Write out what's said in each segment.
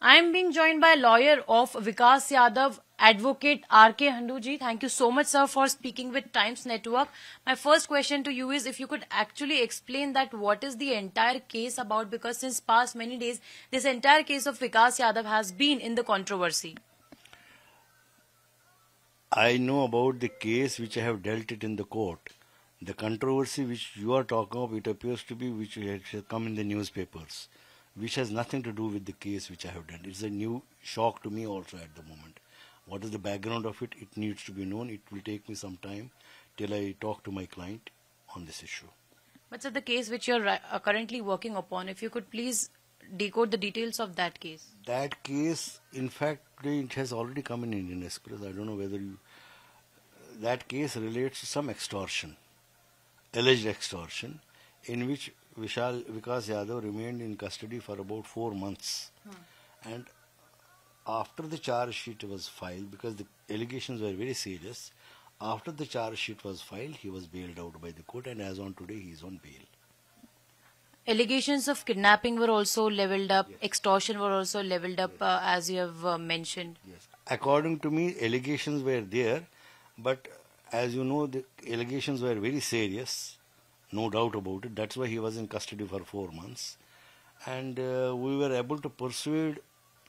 I am being joined by lawyer of Vikas Yadav, advocate R.K. Handoo ji. Thank you so much, sir, for speaking with Times Network. My first question to you is if you could actually explain that what is the entire case about, because since past many days, this entire case of Vikas Yadav has been in the controversy. I know about the case which I have dealt it in the court. The controversy which you are talking of, it appears to be which has come in the newspapers, which has nothing to do with the case which I have done. It's a new shock to me also at the moment. What is the background of it? It needs to be known. It will take me some time till I talk to my client on this issue. But sir, the case which you are currently working upon, if you could please decode the details of that case. That case, in fact, it has already come in Indian Express. I don't know whether you... That case relates to some extortion, alleged extortion, in which Vikas Yadav remained in custody for about 4 months. And after the charge sheet was filed, because the allegations were very serious, after the charge sheet was filed, he was bailed out by the court, and as on today, he is on bail. Allegations of kidnapping were also leveled up, yes. Extortion were also leveled up, yes. as you have mentioned. Yes. According to me, allegations were there, but as you know, the allegations were very serious, no doubt about it. That's why he was in custody for 4 months. And we were able to persuade,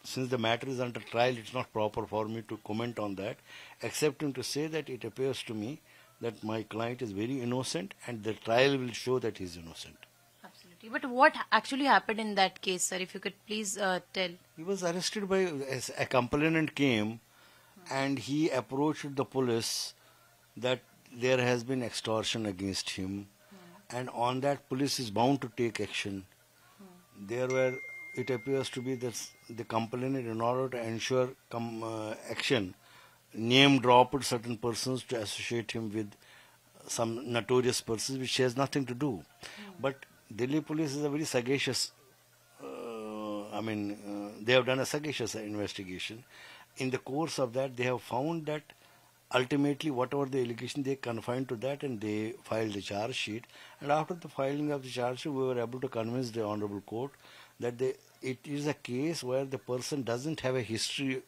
since the matter is under trial, it's not proper for me to comment on that, excepting to say that it appears to me that my client is very innocent and the trial will show that he is innocent. Absolutely. But what actually happened in that case, sir, if you could please tell? He was arrested by, as a complainant came and he approached the police that there has been extortion against him, and on that police is bound to take action. There were, it appears to be that the complainant, in order to ensure action, name dropped certain persons to associate him with some notorious persons, which has nothing to do. But Delhi police is a very sagacious, they have done a sagacious investigation. In the course of that, they have found that ultimately whatever the allegation, they confined to that and they filed the charge sheet. And after the filing of the charge sheet, we were able to convince the Honorable Court that it is a case where the person doesn't have a history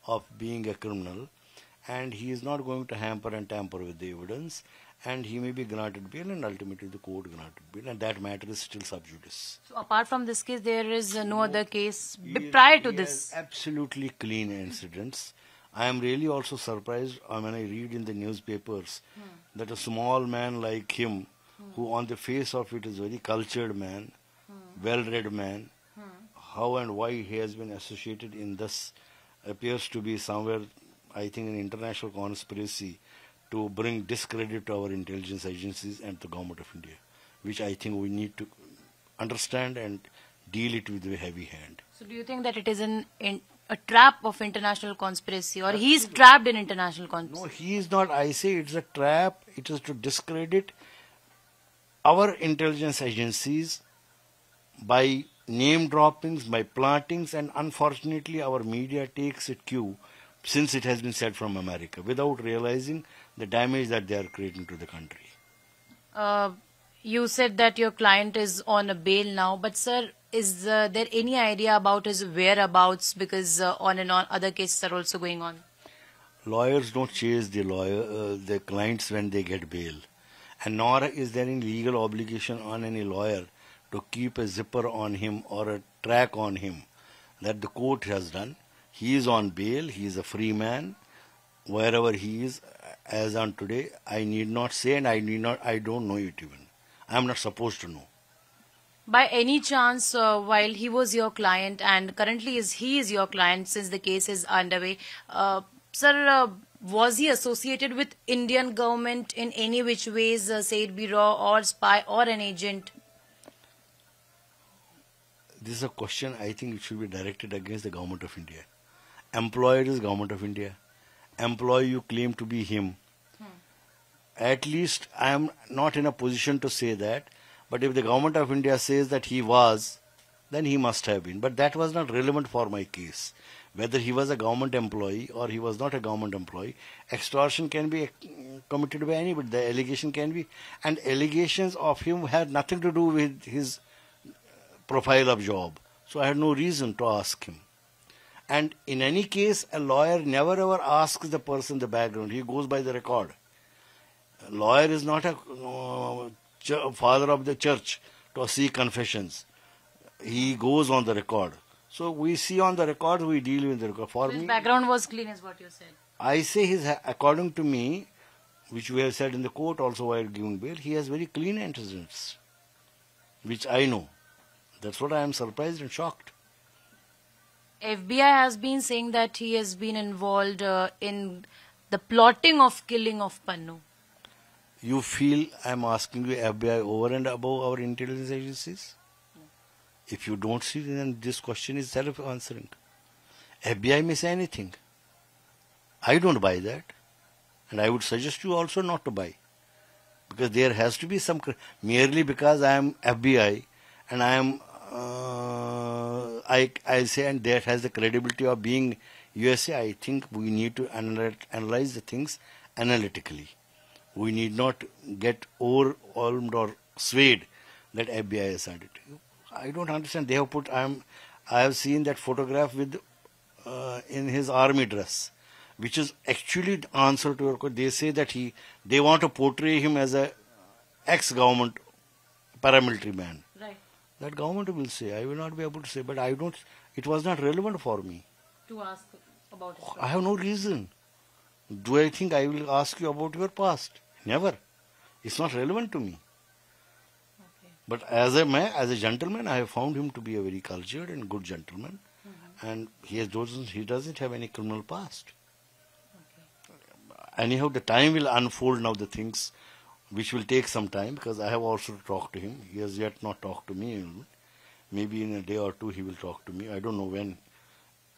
of being a criminal and he is not going to hamper and tamper with the evidence, and he may be granted bail, and ultimately the court granted bail, and that matter is still sub judice. So apart from this case, there is no other case prior to this? Absolutely clean incidents. I am really also surprised when I read in the newspapers that a small man like him, who on the face of it is a very cultured man, well-read man, how and why he has been associated in this appears to be somewhere, I think, an international conspiracy to bring discredit to our intelligence agencies and the government of India, which I think we need to understand and deal it with a heavy hand. So do you think that it is a trap of international conspiracy, or he is trapped in international conspiracy? No, he is not. I say it's a trap. It is to discredit our intelligence agencies by name droppings, by plantings, and unfortunately our media takes it cue, since it has been said from America, without realizing the damage that they are creating to the country. You said that your client is on a bail now, but sir, is there any idea about his whereabouts, because on and on other cases are also going on? Lawyers don't chase the clients when they get bail, and nor is there any legal obligation on any lawyer to keep a zipper on him or a track on him. That the court has done. He is on bail, he is a free man, wherever he is, as on today, I need not say, and I don't know it even. I am not supposed to know. By any chance, while he was your client, and currently he is your client since the case is underway, sir, was he associated with Indian government in any which ways, say it be raw or spy or an agent? This is a question I think it should be directed against the government of India. Employer is government of India. Employee, you claim to be him. At least I am not in a position to say that. But if the government of India says that he was, then he must have been. But that was not relevant for my case. Whether he was a government employee or he was not a government employee, extortion can be committed by anybody. The allegation can be. And allegations of him had nothing to do with his profile of job. So I had no reason to ask him. And in any case, a lawyer never ever asks the person the background. He goes by the record. A lawyer is not a father of the church to see confessions. He goes on the record. So we see on the record, we deal with the record. For His me, background was clean, is what you said. I say according to me, which we have said in the court also while giving bail, he has very clean antecedents, which I know. That's what I am surprised and shocked. FBI has been saying that he has been involved in the plotting of killing of Pannu. You feel I am asking you FBI over and above our intelligence agencies? No. If you don't see, then this question is self-answering. FBI may say anything. I don't buy that. And I would suggest you also not to buy. Because there has to be some... Merely because I am FBI and I am... I say, and that has the credibility of being USA, I think we need to analyze the things analytically. We need not get overwhelmed or swayed that FBI has done it. I don't understand. They have put... I have seen that photograph with in his army dress, which is actually the answer to your question. They say that they want to portray him as a ex-government paramilitary man. Right. That government will say. I will not be able to say, but I don't. It was not relevant for me to ask about it. I have no reason. Do I think I will ask you about your past? Never. It's not relevant to me. Okay. But as a man, as a gentleman, I have found him to be a very cultured and good gentleman, and he doesn't have any criminal past. Okay. Anyhow, the time will unfold now the things, which will take some time, because I have also talked to him. He has yet not talked to me. Maybe in a day or two he will talk to me. I don't know when.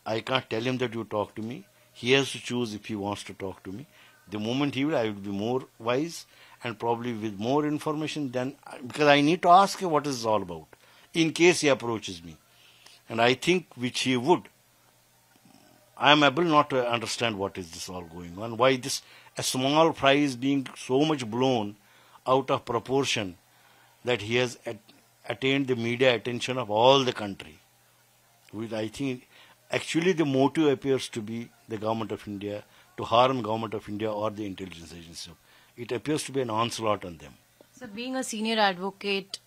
I can't tell him that you talk to me. He has to choose if he wants to talk to me. The moment he will, I will be more wise and probably with more information than... Because I need to ask him what is this all about, in case he approaches me. And I think which he would. I am able not to understand what is this all going on. Why this a small fry is being so much blown out of proportion that he has attained the media attention of all the country. I think actually the motive appears to be the government of India, to harm government of India or the intelligence agency. It appears to be an onslaught on them. So being a senior advocate,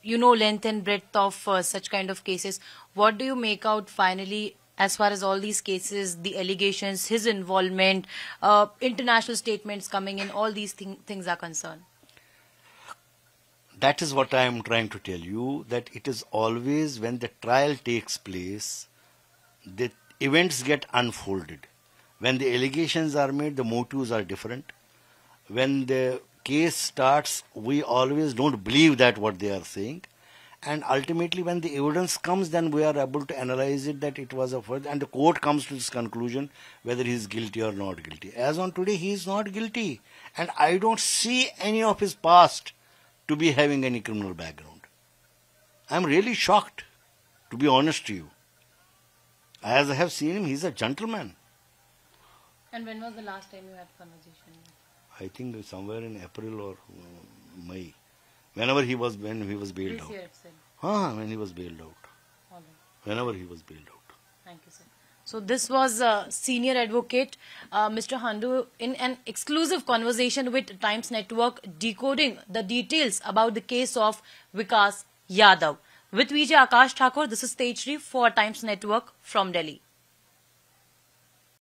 you know length and breadth of such kind of cases. What do you make out finally as far as all these cases, the allegations, his involvement, international statements coming in, all these things are concerned? That is what I am trying to tell you, that it is always when the trial takes place, the events get unfolded. When the allegations are made, the motives are different. When the case starts, we always don't believe that what they are saying. And ultimately, when the evidence comes, then we are able to analyze it, that it was a fraud, and the court comes to this conclusion whether he is guilty or not guilty. As on today, he is not guilty. And I don't see any of his past to be having any criminal background. I am really shocked, to be honest to you. As I have seen him, he is a gentleman. And when was the last time you had conversation? I think somewhere in April or May. When he was bailed out. This year itself. When he was bailed out. All right. Whenever he was bailed out. Thank you, sir. So this was senior advocate Mr. Handoo in an exclusive conversation with Times Network, decoding the details about the case of Vikas Yadav. With Vijay Akash Thakur, this is Tejshree for Times Network from Delhi.